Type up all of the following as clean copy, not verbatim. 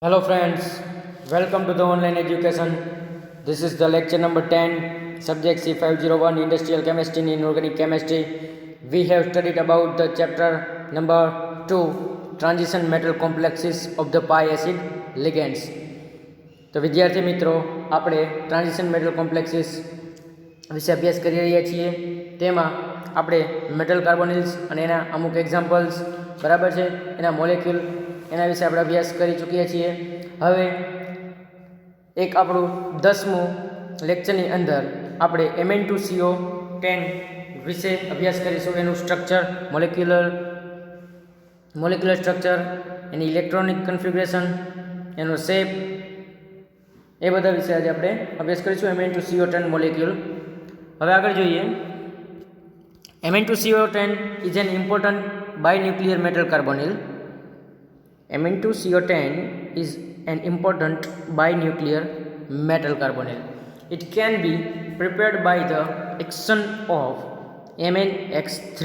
Hello friends, welcome to the online education. This is the lecture number 10, subject C501 Industrial Chemistry and Inorganic Chemistry. We have studied about the chapter number 2, Transition Metal Complexes of the pi acid ligands. તો વિદ્યાર્થી મિત્રો આપણે transition metal complexes વિશે અભ્યાસ કરી રહ્યા છીએ. તેમાં આપણે મેટલ કાર્બોનિલ્સ અને એના અમુક એક્ઝામ્પલ્સ બરાબર છે, એના મોલેક્યુલ એના વિશે આપણે અભ્યાસ કરી ચૂક્યા છીએ. હવે એક આપણું 10મું લેક્ચરની અંદર આપણે Mn2CO10 વિશે અભ્યાસ કરીશું. એનું સ્ટ્રક્ચર, મોલેક્યુલર સ્ટ્રક્ચર, એની ઇલેક્ટ્રોનિક કન્ફિગ્યુરેશન, એનો શેપ, એ બધા વિશે આજે આપણે અભ્યાસ કરીશું. Mn2CO10 molecule. હવે આગળ જોઈએ. Mn2CO10 is an important binuclear metal carbonyl. Mn2CO10 is an important binuclear metal carbonyl. It can be prepared by the action of MnX3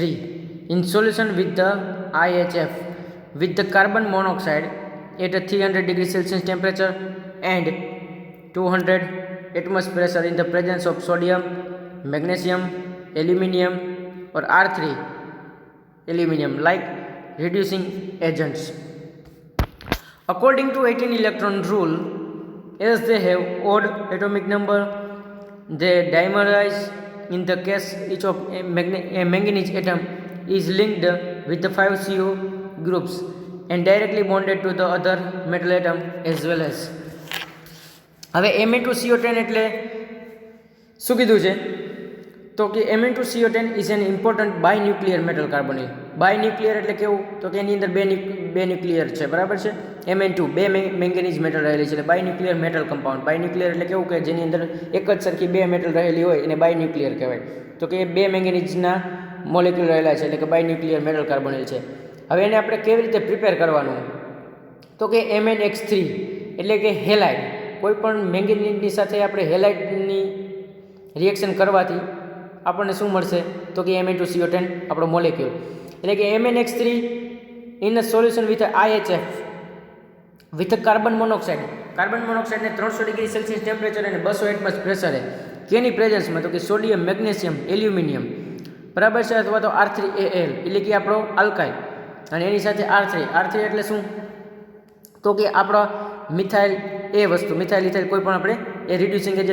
in solution with the IHF with the carbon monoxide at a 300 degrees Celsius temperature and 200 atmosphere pressure in the presence of sodium, magnesium, aluminium or R3 aluminium like reducing agents. According to 18 electron rule, as they have odd atomic number, they dimerize. In the case each of a manganese atom is linked with the 5 CO groups and directly bonded to the other metal atom as well as. હવે Mn2CO10 એટલે શું કીધું છે? તો કે Mn2CO10 is an important binuclear metal carbonyl. બાયન્યુક્લિયર એટલે કેવું? તો કે એની અંદર બે ન્યુક્લિયર છે, બરાબર છે. Mn2 બે મેંગેનીઝ મેટલ રહેલી છે એટલે બાયન્યુક્લિયર મેટલ કમ્પાઉન્ડ. બાયન્યુક્લિયર એટલે કેવું કે જેની અંદર એક જ સરખી બે મેટલ રહેલી હોય એને બાયન્યુક્લિયર કહેવાય. તો કે બે મેંગેનીઝના મોલેક્યુલ રહેલા છે એટલે કે બાયન્યુક્લિયર મેટલ કાર્બોનિલ છે. હવે એને આપણે કેવી રીતે પ્રિપેર કરવાનું? તો કે MnX3 એટલે કે હેલાઇડ. કોઈ પણ મેંગેનીઝની સાથે આપણે હેલાઇડની રિએક્શન કરવાથી આપણને શું મળશે? તો કે Mn2CO10 આપણો મોલેક્યુલ. એટલે કે MnX3 in a solution with IHF with carbon monoxide. Carbon મોનોક્સાઇડને 300 ડિગ્રી સેલ્સિયસ ટેમ્પરેચર અને 200 એટમોસ્ફિયર પ્રેશરે કેની પ્રેઝન્સમાં? તો કે સોડિયમ, મેગ્નેશિયમ, એલ્યુમિનિયમ, બરાબર છે, અથવા તો R3Al એટલે કે આપણો આલ્કાઇલ, અને એની સાથે R3 એટલે શું? તો કે આપણો મિથાઇલ એ વસ્તુ, મિથાઇલ ઇથાઇલ કોઈ પણ આપણે એ રિડ્યુસિંગ એજન્ટ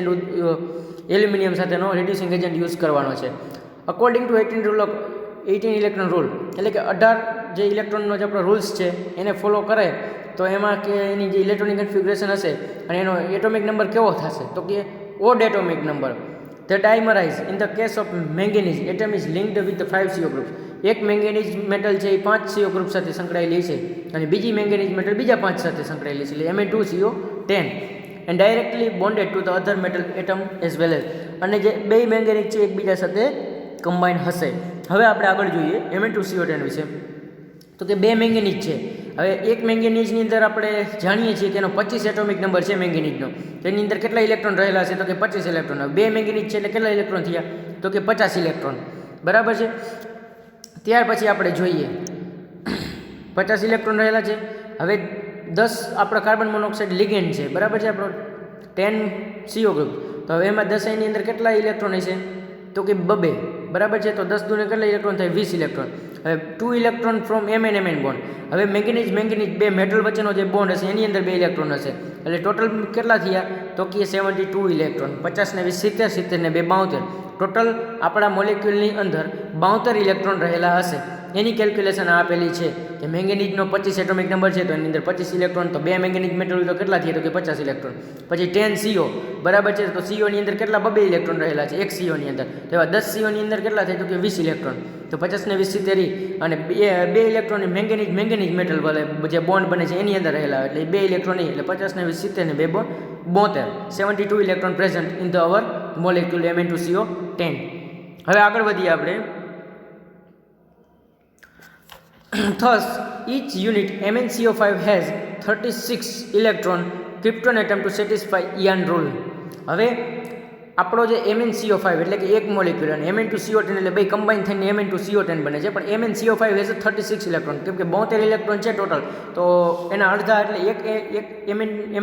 એલ્યુમિનિયમ સાથેનો રિડ્યુસિંગ એજન્ટ યુઝ કરવાનો છે. અકોર્ડિંગ ટુ 18 ઇલેક્ટ્રોન રૂલ એટલે કે 18 જે ઇલેક્ટ્રોનનો જે આપણો રૂલ્સ છે એને ફોલો કરે તો એમાં કે એની જે ઇલેક્ટ્રોનિક કન્ફિગ્યુરેશન હશે અને એનો એટોમિક નંબર કેવો થશે? તો કે odd atomic number. The dimerize in the case of manganese atom is linked with the 5 CO groups. એક મેંગેનીઝ મેટલ છે એ 5 CO ગ્રુપ સાથે સંકળાયેલી છે અને બીજી મેંગેનીઝ મેટલ બીજા 5 સાથે સંકળાયેલી છે એટલે Mn2CO10 and directly bonded to the other metal atom as well as. અને જે બે મેંગેનીઝ છે એકબીજા સાથે કમ્બાઈન હશે. હવે આપણે આગળ જોઈએ Mn2CO10 વિશે. તો કે બે મેંગેનીઝ છે. હવે એક મેંગેનીઝની અંદર આપણે જાણીએ છીએ કે એનો 25 એટોમિક નંબર છે મેંગેનીઝનો. તેની અંદર કેટલા ઇલેક્ટ્રોન રહેલા છે? તો કે 25 ઇલેક્ટ્રોન. બે મેંગેનીઝ છે એટલે કેટલા ઇલેક્ટ્રોન થયા? તો કે 50 ઇલેક્ટ્રોન, બરાબર છે. ત્યાર પછી આપણે જોઈએ 50 ઇલેક્ટ્રોન રહેલા છે. હવે 10 આપણો કાર્બન મોનોક્સાઇડ લિગેન્ડ છે, બરાબર છે, આપણો 10 CO ગ્રુપ. તો હવે એમાં 10 ની અંદર કેટલા ઇલેક્ટ્રોન હશે? તો કે 2, બરાબર છે. તો 10 દુને કેટલા ઇલેક્ટ્રોન થાય? 20 ઇલેક્ટ્રોન. હવે 2 ઇલેક્ટ્રોન ફ્રોમ Mn બોન્ડ. હવે મેંગેનીઝ બે મેટલ વચ્ચેનો જે બોન્ડ હશે એની અંદર 2 ઇલેક્ટ્રોન હશે એટલે ટોટલ કેટલા થયા? તો કે 72 ઇલેક્ટ્રોન. 50 ને 20 70, 70 ને 2 72. ટોટલ આપણા મોલેક્યુલની અંદર 72 ઇલેક્ટ્રોન રહેલા હશે. એની કેલ્ક્યુલેશન આપેલી છે કે મેંગેનીઝનો 25 એટોમિક નંબર છે તો એની અંદર 25 ઇલેક્ટ્રોન, તો બે મેંગેનીઝ મેટલ તો કેટલા થયા? તો કે 50 ઇલેક્ટ્રોન. પછી 10 CO, બરાબર છે. તો CO ની અંદર કેટલા? 2 ઇલેક્ટ્રોન રહેલા છે એક CO ની અંદર. તો એવા 10 CO ની અંદર કેટલા થાય? તો કે 20 ઇલેક્ટ્રોન. તો 50 ને 20 70 અને 2 ઇલેક્ટ્રોન મેંગેનીઝ મેટલ જે બોન્ડ બને છે એની અંદર રહેલા એટલે 2 ઇલેક્ટ્રોન નહીં એટલે 50 ને 20 70 ને 2 72. 72 electron present in the hour molecule Mn2CO10. હવે આગળ વધીએ આપણે. Thus, each unit MnCO5 has 36 electron krypton atom to satisfy ion rule. હવે આપણો જે MnCO5 એટલે કે એક મોલિક્યુલ અને Mn2CO10 એટલે બે કમ્બાઈન થઈને Mn2CO10 બને છે, પણ MnCO5 હેઝ 36 ઇલેક્ટ્રોન, કેમ કે 72 ઇલેક્ટ્રોન છે ટોટલ, તો એના અડધા એટલે એક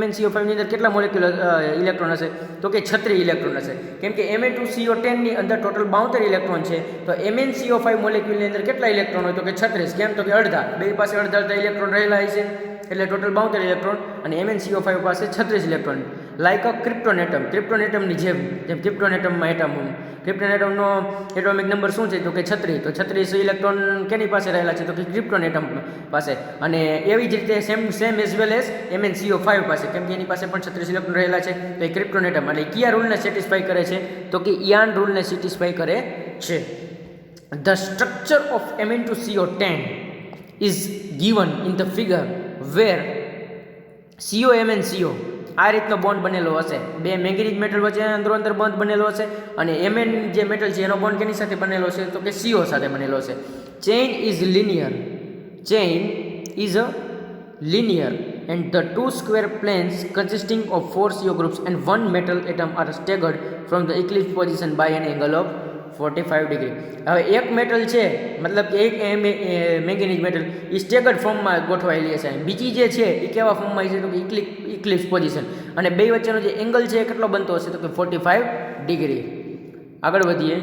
MnCO5 ની અંદર કેટલા મોલિક્યુલ ઇલેક્ટ્રોન હશે, તો કે 36 ઇલેક્ટ્રોન હશે, કેમ કે Mn2CO10 ની અંદર ટોટલ 72 ઇલેક્ટ્રોન છે, તો MnCO5 મોલિક્યુલની અંદર કેટલા ઇલેક્ટ્રોન હોય, તો કે 36, કેમ તો કે અડધા, બે પાસે અડધા ઇલેક્ટ્રોન રહેલા છે, એટલે ટોટલ 72 ઇલેક્ટ્રોન, અને MnCO5 પાસે 36 ઇલેક્ટ્રોન, લાઈક અ ક્રિપ્ટોન એટમની જેમ ક્રિપ્ટોન એટમમાં ક્રિપ્ટોન એટમનો એટોમિક નંબર શું છે, તો કે 36, તો 36 ઇલેક્ટ્રોન કેની પાસે રહેલા છે, તો કે ક્રિપ્ટોન એટમ પાસે, અને એવી જ રીતે same as well as MnCO5 પાસે, કેમ કે એની પાસે પણ 36 ઇલેક્ટ્રોન રહેલા છે, તો એ ક્રિપ્ટોન એટમ એટલે કયા રૂલને સેટિસ્ફાઈ કરે છે, તો કે ઇયાન રૂલને સેટિસ્ફાઈ કરે છે. The structure of Mn2CO10 is given in the figure where COMnCO આ રીતનો બોન્ડ બનેલો હશે, બે મેંગેનીઝ મેટલ વચ્ચે અંદર બોન્ડ બનેલો હશે, અને Mn જે મેટલ છે એનો બોન્ડ કેની સાથે બનેલો છે, તો કે CO સાથે બનેલો છે. Chain is linear and the two square planes consisting of 4 CO groups and one metal atom are staggered from the eclipse position by an angle of 45 degree. હવે એક મેટલ છે, મતલબ કે એક મેંગેનીઝ મેટલ એ staggered ફોર્મમાં ગોઠવાયેલી હશે, બીજી જે છે એ કેવા ફોર્મમાં છે, તો કે ઇક્લિપ્સ પોઝિશન, અને બે વચ્ચેનો જે એંગલ છે એ કેટલો બનતો હશે, તો કે 45 ડિગ્રી. આગળ વધીએ.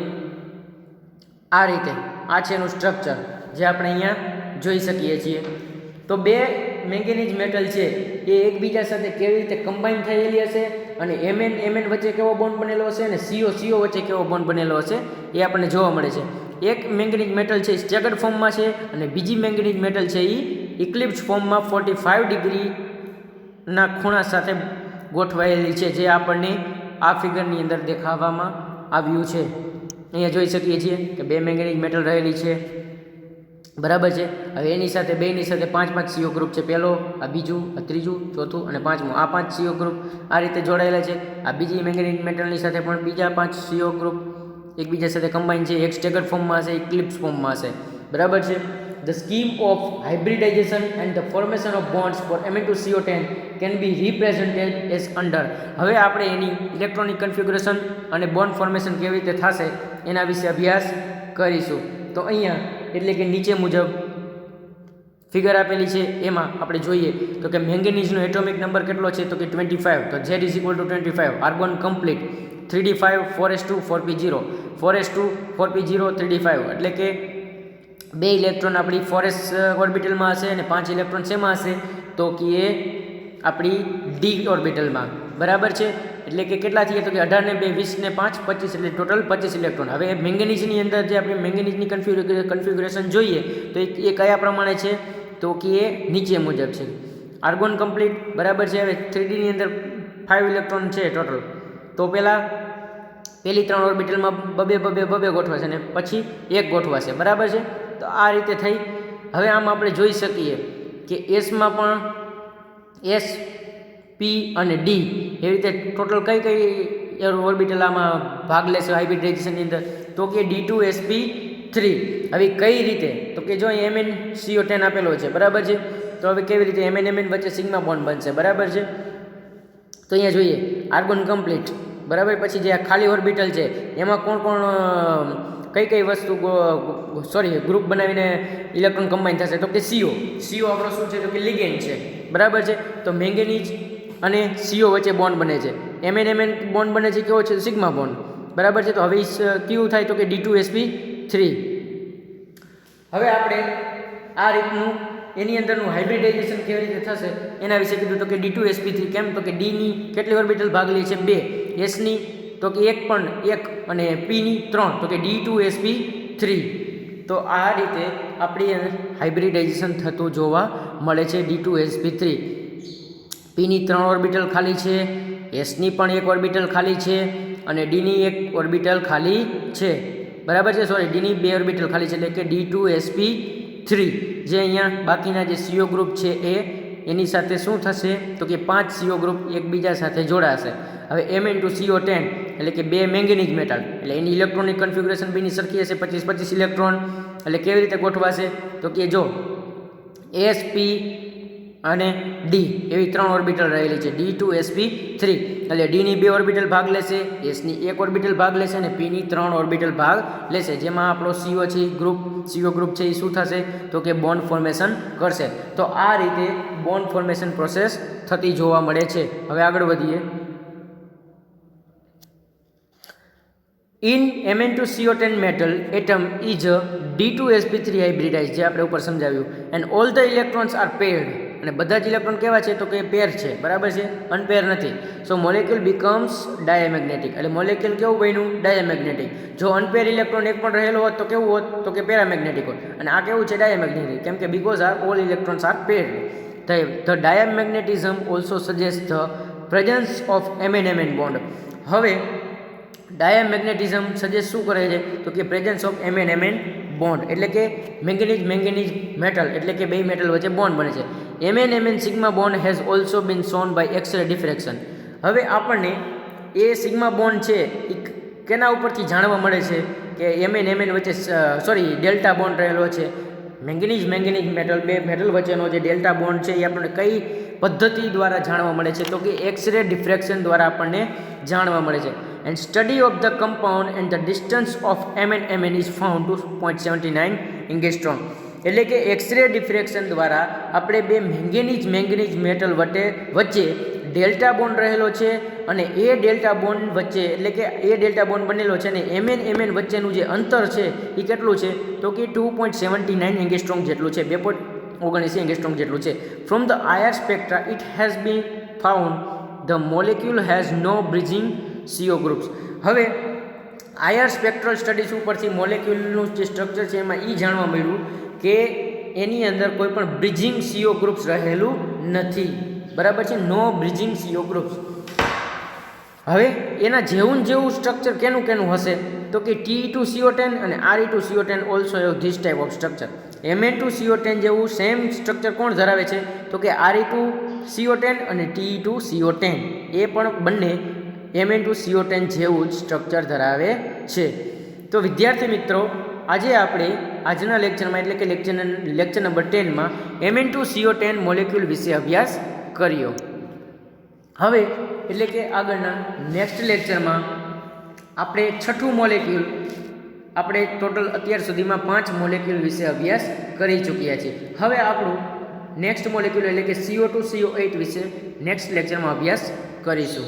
આ રીતે આ છે એનું સ્ટ્રક્ચર જે આપણે અહીંયા જોઈ શકીએ છીએ. તો બે મેંગેનીઝ મેટલ છે એ એકબીજા સાથે કેવી રીતે કમ્બાઈન થયેલી હશે, અને Mn વચ્ચે કેવો બોન્ડ બનેલો હશે, અને CO વચ્ચે કેવો બોન્ડ બનેલો હશે એ આપણને જોવા મળે છે. એક મેંગેનીઝ મેટલ છે એ સ્ટેગર્ડ ફોર્મમાં છે, અને બીજી મેંગેનીઝ મેટલ છે એ ઇક્લિપ્સ ફોર્મમાં 45 ડિગ્રીના ખૂણા સાથે ગોઠવાયેલી છે, જે આપણને આ ફિગરની અંદર દેખાવામાં આવ્યું છે. અહીંયા જોઈ શકીએ છીએ કે બે મેંગેનીઝ મેટલ રહેલી છે, બરાબર છે. હવે એની સાથે બેની સાથે 5 CO ગ્રુપ છે, પહેલો, આ બીજું, આ ત્રીજું, ચોથું અને પાંચમું, આ 5 CO ગ્રુપ આ રીતે જોડાયેલા છે. આ બીજી મેંગેનીઝ મેટલની સાથે પણ બીજા 5 CO ગ્રુપ એકબીજા સાથે કમ્બાઈન છે, એક સ્ટેગર્ડ ફોર્મમાં હશે, ઇક્લિપ્સ ફોર્મમાં હશે, બરાબર છે. The scheme of hybridization and the formation of bonds for Mn2CO10 can be represented as under. હવે આપણે એની ઇલેક્ટ્રોનિક કન્ફિગ્યુરેશન અને બોન્ડ ફોર્મેશન કેવી રીતે થશે એના વિશે અભ્યાસ કરીશું. તો અહીંયા એટલે કે નીચે મુજબ ફિગર આપેલી છે, એમાં આપણે જોઈએ તો કે મેંગેનીઝનો એટોમિક નંબર કેટલો છે, તો કે 25, તો Z is equal to 25, argon complete 3d5 4s2 4p0 4s2 4p0 3d5, એટલે કે બે ઇલેક્ટ્રોન આપણી 4s ઓર્બિટલમાં હશે અને 5 ઇલેક્ટ્રોન શેમાં હશે, તો કે એ આપણી ડી ઓર્બિટલમાં, બરાબર છે. એટલે કે કેટલા થઈએ, તો કે 18 ને 2 20 ને 5 25, એટલે ટોટલ 25 ઇલેક્ટ્રોન. હવે મેંગેનીઝની અંદર જે આપણે મેંગેનીઝની કન્ફિગ્યુરેશન જોઈએ તો એ કયા પ્રમાણે છે, તો કે એ નીચે મુજબ છે. આર્ગોન કમ્પ્લીટ, બરાબર છે. હવે 3D ની અંદર 5 ઇલેક્ટ્રોન છે ટોટલ, તો પહેલી 3 ઓર્બિટલમાં બબે ગોઠવાશે અને પછી એક ગોઠવાશે, બરાબર છે. તો આ રીતે થઈ. હવે આમ આપણે જોઈ શકીએ કે એસમાં પણ એસ, પી અને ડી એવી રીતે ટોટલ કઈ ઓર્બિટલ આમાં ભાગ લેશે હાઇબ્રિડાઇઝેશનની અંદર, તો કે D2sp3. હવે કઈ રીતે, તો કે જો અહીં MnCO10 આપેલો છે, બરાબર છે. તો હવે કેવી રીતે Mn વચ્ચે સિગ્મા બોન્ડ બનશે, બરાબર છે. તો અહીંયા જોઈએ આર્ગોન કમ્પ્લીટ, બરાબર. પછી જે આ ખાલી ઓર્બિટલ છે એમાં કોણ કઈ વસ્તુ ગ્રુપ બનાવીને ઇલેક્ટ્રોન કમ્બાઈન થશે, તો કે CO આપણો શું છે, તો કે લિગેન્ડ છે, બરાબર છે. તો મેંગેનીઝ અને CO વચ્ચે બોન્ડ બને છે, Mn બોન્ડ બને છે, કેવો છે, સિગ્મા બોન્ડ, બરાબર છે. તો હવે કેવું થાય, તો કે D2sp3. હવે આપણે આ રીતનું એની અંદરનું હાઇબ્રિડાઇઝેશન કેવી રીતે થશે એના વિશે કીધું, તો કે D2sp3. કેમ, તો કે ડીની કેટલી ઓર્બિટલ ભાગ લે છે, 2, એસની તો કે 1 અને પીની 3, તો કે D2sp3. તો આ રીતે આપણી હાઇબ્રિડાઇઝેશન થતું જોવા મળે છે D2sp3. પીની 3 ઓર્બિટલ ખાલી છે, એસની પણ 1 ઓર્બિટલ ખાલી છે, અને ડીની 1 ઓર્બિટલ ખાલી છે, બરાબર છે. ડીની 2 ઓર્બિટલ ખાલી છે, એટલે કે D2sp3. જે અહીંયા બાકીના જે CO ગ્રુપ છે એની સાથે શું થશે, તો કે 5 CO ગ્રુપ એકબીજા સાથે જોડાશે. હવે Mn2CO10 એટલે કે બે મેંગેનીઝ મેટલ, એટલે એની ઇલેક્ટ્રોનિક કન્ફિગ્યુરેશન બીની સરખી હશે, 25 ઇલેક્ટ્રોન. એટલે કેવી રીતે ગોઠવાશે, તો કે જો SP અને ડી એવી 3 ઓર્બિટલ રહેલી છે, D2sp3. એટલે ડીની 2 ઓર્બિટલ ભાગ લેશે, એસની 1 ઓર્બિટલ ભાગ લેશે અને પીની 3 ઓર્બિટલ ભાગ લેશે, જેમાં આપણો CO છે CO ગ્રુપ છે એ શું થશે તો કે બોન્ડ ફોર્મેશન કરશે. તો આ રીતે બોન્ડ ફોર્મેશન પ્રોસેસ થતી જોવા મળે છે. હવે આગળ વધીએ. In Mn2CO10 metal atom is a D2sp3 hybridized, જે આપણે ઉપર સમજાવ્યું, and all the electrons are paired. અને બધા જ ઇલેક્ટ્રોન કેવા છે તો કે પેર છે, બરાબર છે, અનપેર નથી. સો મોલેક્યુલ બીકમ્સ ડાયામેગ્નેટિક. એટલે મોલેક્યુલ કેવું બન્યું? ડાયામેગ્નેટિક. જો અનપેર ઇલેક્ટ્રોન એક પણ રહેલો હોત તો કેવું હોત તો કે પેરામેગ્નેટિક હોત, અને આ કેવું છે? ડાયામેગ્નેટિક. કેમ કે because all electrons are paired. The diamagnetism also suggests the presence of Mn bond. હવે ડાયામેગ્નેટિઝમ સજેસ્ટ શું કરે છે તો કે પ્રેઝન્સ ઓફ Mn બોન્ડ, એટલે કે મેંગેનીઝ મેટલ, એટલે કે બે મેટલ વચ્ચે બોન્ડ બને છે. Mn sigma bond has also been shown by x-ray diffraction. હવે આપણને એ સિગ્મા બોન્ડ છે એ કેના ઉપરથી જાણવા મળે છે કે Mn વચ્ચે ડેલ્ટા બોન્ડ રહેલો છે. મેંગેનીઝ મેટલ, બે મેટલ વચ્ચેનો જે ડેલ્ટા બોન્ડ છે એ આપણને કઈ પદ્ધતિ દ્વારા જાણવા મળે છે તો કે એક્સ-રે ડિફ્રેક્શન દ્વારા આપણને જાણવા મળે છે. And study of the compound and the distance of Mn is found to 0.79 angstrom. એટલે કે એક્સ-રે ડિફ્રેક્શન દ્વારા આપણે બે મેંગેનીઝ મેટલ વચ્ચે ડેલ્ટા બોન્ડ રહેલો છે, અને એ ડેલ્ટા બોન્ડ વચ્ચે, એટલે કે એ ડેલ્ટા બોન્ડ બનેલો છે, અને Mn વચ્ચેનું જે અંતર છે એ કેટલું છે તો કે 2.79 એંગસ્ટ્રોમ જેટલું છે, 2.79 એંગસ્ટ્રોમ જેટલું છે. From the IR spectra it has been found the molecule has no bridging CO groups. હવે IR સ્પેક્ટ્રલ સ્ટડીઝ ઉપરથી મોલેક્યુલનું જે સ્ટ્રક્ચર છે એમાં એ જાણવા મળ્યું કે એની અંદર કોઈ પણ બ્રિજિંગ CO ગ્રુપ્સ રહેલું નથી, બરાબર છે, નો બ્રિજિંગ CO ગ્રુપ્સ. હવે એના જેવું સ્ટ્રક્ચર કેનું હશે તો કે Te2CO10 અને Re2CO10 also have this type of structure. Mn2CO10 જેવું સેમ સ્ટ્રક્ચર કોણ ધરાવે છે તો કે Re2CO10 અને Te2CO10, એ પણ બંને Mn2CO10 જેવું જ સ્ટ્રક્ચર ધરાવે છે. તો વિદ્યાર્થી મિત્રો, આજે આપણે આજના લેક્ચરમાં, એટલે કે લેક્ચર નંબર 10માં Mn2CO10 મોલેક્યુલ વિશે અભ્યાસ કર્યો. હવે એટલે કે આગળના નેક્સ્ટ લેક્ચરમાં આપણે છઠ્ઠું મોલેક્યુલ, આપણે ટોટલ અત્યાર સુધીમાં 5 મોલેક્યુલ વિશે અભ્યાસ કરી ચૂક્યા છીએ. હવે આપણું નેક્સ્ટ મોલેક્યુલ એટલે કે CO2 CO8 વિશે નેક્સ્ટ લેક્ચરમાં અભ્યાસ કરીશું.